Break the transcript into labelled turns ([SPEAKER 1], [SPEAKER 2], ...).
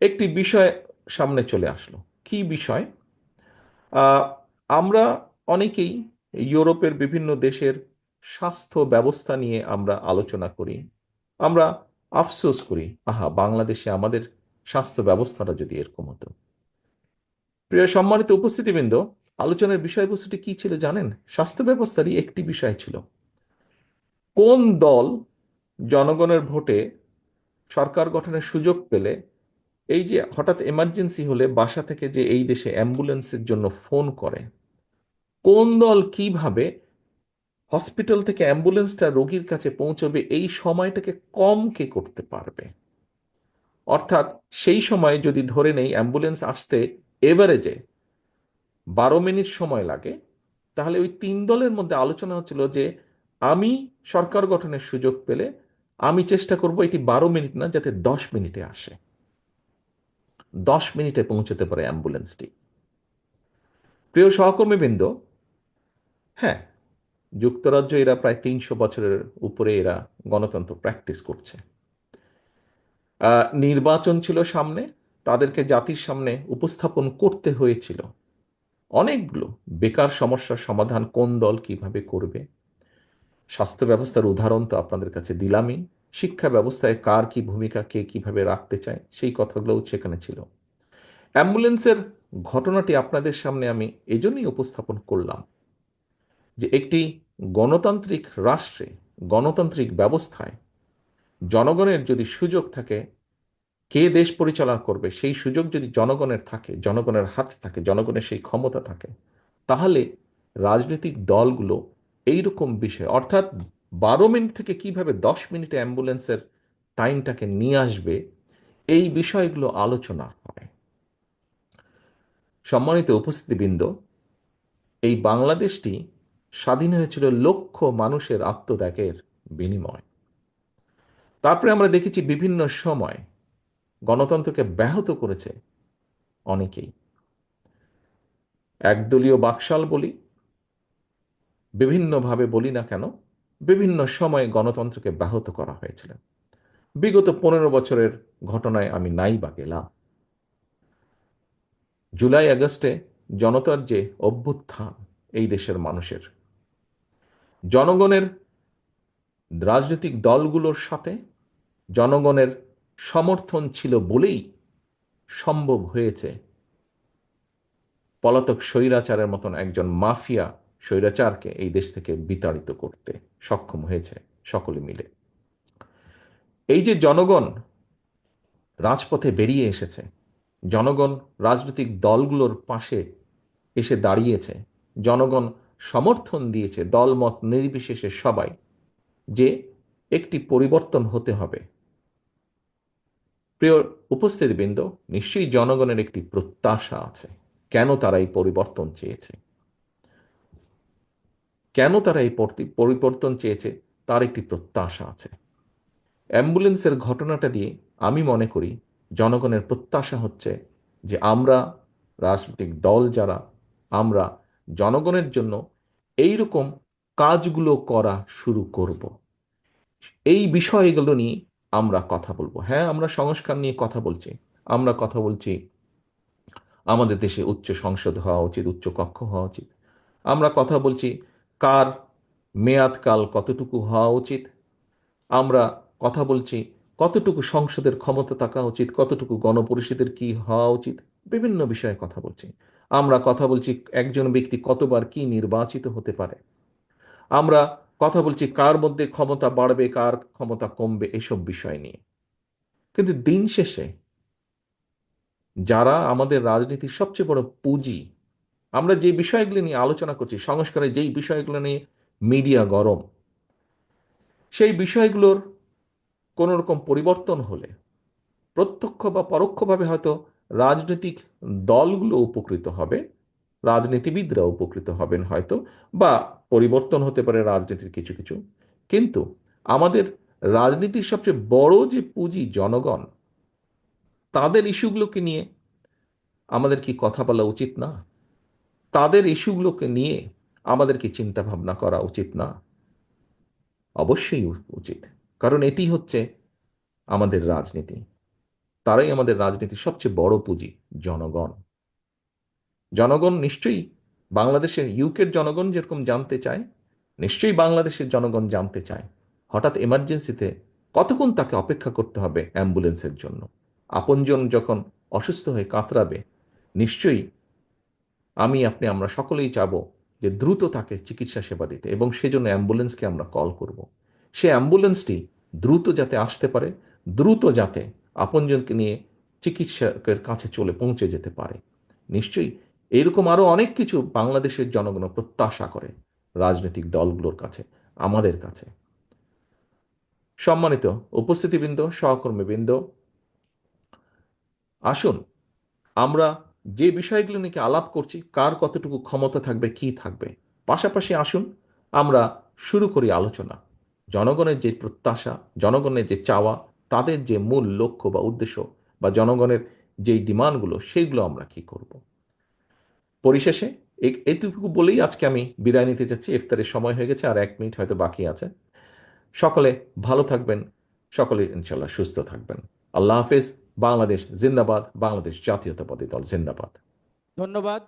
[SPEAKER 1] একটি বিষয় সামনে চলে আসলো। কি বিষয়? আহ, আমরা অনেকেই ইউরোপের বিভিন্ন দেশের স্বাস্থ্য ব্যবস্থা নিয়ে আমরা আলোচনা করি। আমরা আফসোস করি, আহা, বাংলাদেশে আমাদের স্বাস্থ্য ব্যবস্থাটা যদি এরকম হতো। প্রিয় সম্মানিত উপস্থিতিবৃন্দ, আলোচনার বিষয়বস্তুটি কি ছিল জানেন? স্বাস্থ্য ব্যবস্থারই একটি বিষয় ছিল, কোন দল জনগণের ভোটে সরকার গঠনের সুযোগ পেলে, এই যে হঠাৎ এমার্জেন্সি হলে বাসা থেকে যে এই দেশে অ্যাম্বুলেন্সের জন্য ফোন করে, কোন দল কিভাবে হসপিটাল থেকে অ্যাম্বুলেন্সটা রোগীর কাছে পৌঁছবে এই সময়টাকে কম কে করতে পারবে। অর্থাৎ সেই সময় যদি ধরে নেই অ্যাম্বুলেন্স আসতে এভারেজে 12 মিনিট সময় লাগে, তাহলে ওই তিন দলের মধ্যে আলোচনা হচ্ছিল যে আমি সরকার গঠনের সুযোগ পেলে আমি চেষ্টা করব এটি 12 মিনিট না, যাতে 10 মিনিটে আসে, 10 মিনিটে পৌঁছতে পারে অ্যাম্বুলেন্সটি। প্রিয় সহকর্মীবৃন্দ, হ্যাঁ, যুক্তরাজ্য এরা প্রায় 300 বছরের উপরে এরা গণতন্ত্র প্র্যাকটিস করছে। নির্বাচন ছিল সামনে, তাদেরকে জাতির সামনে উপস্থাপন করতে হয়েছিল অনেকগুলো বেকার সমস্যার সমাধান কোন দল কিভাবে করবে। স্বাস্থ্য ব্যবস্থার উদাহরণ তো আপনাদের কাছে দিলামই। শিক্ষা ব্যবস্থায় কার কি ভূমিকা, কে কিভাবে রাখতে চায়, সেই কথাগুলোও সেখানে ছিল। অ্যাম্বুলেন্সের ঘটনাটি আপনাদের সামনে আমি এজন্যই উপস্থাপন করলাম যে একটি গণতান্ত্রিক রাষ্ট্রে, গণতান্ত্রিক ব্যবস্থায় জনগণের যদি সুযোগ থাকে কে দেশ পরিচালনা করবে, সেই সুযোগ যদি জনগণের থাকে, জনগণের হাতে থাকে, জনগণের সেই ক্ষমতা থাকে, তাহলে রাজনৈতিক দলগুলো এইরকম বিষয়, অর্থাৎ 12 মিনিট থেকে কিভাবে 10 মিনিটে অ্যাম্বুলেন্সের টাইমটাকে নিয়ে আসবে, এই বিষয়গুলো আলোচনা হয়। সম্মানিত উপস্থিতিবৃন্দ, এই বাংলাদেশটি স্বাধীন হয়েছিল লক্ষ মানুষের আত্মত্যাগের বিনিময়। তারপরে আমরা দেখেছি বিভিন্ন সময় গণতন্ত্রকে ব্যাহত করেছে অনেকেই। একদলীয় বাকশাল বলি, বিভিন্নভাবে বলি না কেন, বিভিন্ন সময়ে গণতন্ত্রকে ব্যাহত করা হয়েছিল। বিগত 15 বছরের ঘটনায় আমি নাই বা গেলাম। জুলাই আগস্টে জনতার যে অভ্যুত্থান, এই দেশের মানুষের, জনগণের রাজনৈতিক দলগুলোর সাথে জনগণের সমর্থন ছিল বলেই সম্ভব হয়েছে পলাতক স্বৈরাচারের মতন একজন মাফিয়া স্বৈরাচারকে এই দেশ থেকে বিতাড়িত করতে সক্ষম হয়েছে সকলে মিলে। এই যে জনগণ রাজপথে বেরিয়ে এসেছে, জনগণ রাজনৈতিক দলগুলোর পাশে এসে দাঁড়িয়েছে, জনগণ সমর্থন দিয়েছে দলমত নির্বিশেষে সবাই, যে একটি পরিবর্তন হতে হবে। প্রিয় উপস্থিতিবৃন্দ, নিশ্চয়ই জনগণের একটি প্রত্যাশা আছে। কেন তারা এই পরিবর্তন চেয়েছে, কেন তারা এই পরিবর্তন চেয়েছে, তার একটি প্রত্যাশা আছে। অ্যাম্বুলেন্সের ঘটনাটা দিয়ে আমি মনে করি জনগণের প্রত্যাশা হচ্ছে যে আমরা রাজনৈতিক দল যারা, আমরা জনগণের জন্য এই রকম কাজগুলো করা শুরু করব। এই বিষয়গুলো নিয়ে আমরা কথা বলবো। হ্যাঁ, আমরা সংস্কার নিয়ে কথা বলছি, আমরা কথা বলছি আমাদের দেশে উচ্চ সংসদ হওয়া উচিত, উচ্চ কক্ষ হওয়া উচিত। আমরা কথা বলছি কার মেয়াদকাল কতটুকু হওয়া উচিত। আমরা কথা বলছি কতটুকু সংসদের ক্ষমতা থাকা উচিত, কতটুকু গণপরিষদের কি হওয়া উচিত। বিভিন্ন বিষয়ে কথা বলছি। আমরা কথা বলছি একজন ব্যক্তি কতবার কি নির্বাচিত হতে পারে। আমরা কথা বলছি কার মধ্যে ক্ষমতা বাড়বে, কার ক্ষমতা কমবে, এসব বিষয় নিয়ে। কিন্তু দিন শেষে যারা আমাদের রাজনীতির সবচেয়ে বড় পুঁজি, আমরা যে বিষয়গুলো নিয়ে আলোচনা করছি, সংস্কারের যেই বিষয়গুলো নিয়ে মিডিয়া গরম, সেই বিষয়গুলোর কোনো রকম পরিবর্তন হলে প্রত্যক্ষ বা পরোক্ষভাবে হয়তো রাজনৈতিক দলগুলো উপকৃত হবে, রাজনীতিবিদরা উপকৃত হবেন হয়তো, বা পরিবর্তন হতে পারে রাজনীতির কিছু কিছু। কিন্তু আমাদের রাজনীতির সবচেয়ে বড় যে পুঁজি জনগণ, তাদের ইস্যুগুলোকে নিয়ে আমাদের কি কথা বলা উচিত না? তাদের ইস্যুগুলোকে নিয়ে আমাদের কি চিন্তা ভাবনা করা উচিত না? অবশ্যই উচিত, কারণ এটি হচ্ছে আমাদের রাজনীতি। তারাই আমাদের রাজনীতির সবচেয়ে বড় পুঁজি। জনগণ, জনগণ নিশ্চয়ই বাংলাদেশের ইউকের জনগণ যেরকম জানতে চায়, নিশ্চয়ই বাংলাদেশের জনগণ জানতে চায় হঠাৎ এমার্জেন্সিতে কতক্ষণ তাকে অপেক্ষা করতে হবে অ্যাম্বুলেন্সের জন্য। আপনজন যখন অসুস্থ হয়ে কাতরাবে, নিশ্চয়ই আপনি আমরা সকলেই চাবো যে দ্রুত তাকে চিকিৎসা সেবা দিতে, এবং সেজন্য অ্যাম্বুলেন্সকে আমরা কল করব। সে অ্যাম্বুলেন্সটি দ্রুত যাতে আসতে পারে, দ্রুত যাতে আপনজনকে নিয়ে চিকিৎসকের কাছে চলে পৌঁছে যেতে পারে। নিশ্চয়ই এরকম আরো অনেক কিছু বাংলাদেশের জনগণ প্রত্যাশা করে রাজনৈতিক দলগুলোর কাছে, আমাদের কাছে। সম্মানিত উপস্থিতিবৃন্দ, সহকর্মীবৃন্দ, আসুন আমরা যে বিষয়গুলো নিয়ে আলাপ করছি, কার কতটুকু ক্ষমতা থাকবে, কি থাকবে, পাশাপাশি আসুন আমরা শুরু করি আলোচনা। জনগণের যে প্রত্যাশা, জনগণের যে চাওয়া, তাদের যে মূল লক্ষ্য বা উদ্দেশ্য, বা জনগণের যেই ডিমান্ডগুলো, সেইগুলো আমরা কি করব। পরিশেষে এইটুকু বলেই আজকে আমি বিদায় নিতে যাচ্ছি। ইফতারের সময় হয়ে গেছে, আর 1 মিনিট হয়তো বাকি আছে। সকলে ভালো থাকবেন, সকলে ইনশাল্লাহ সুস্থ থাকবেন। আল্লাহ হাফেজ। বাংলাদেশ জিন্দাবাদ, বাংলাদেশ জাতীয়তাবাদী দল জিন্দাবাদ।
[SPEAKER 2] ধন্যবাদ।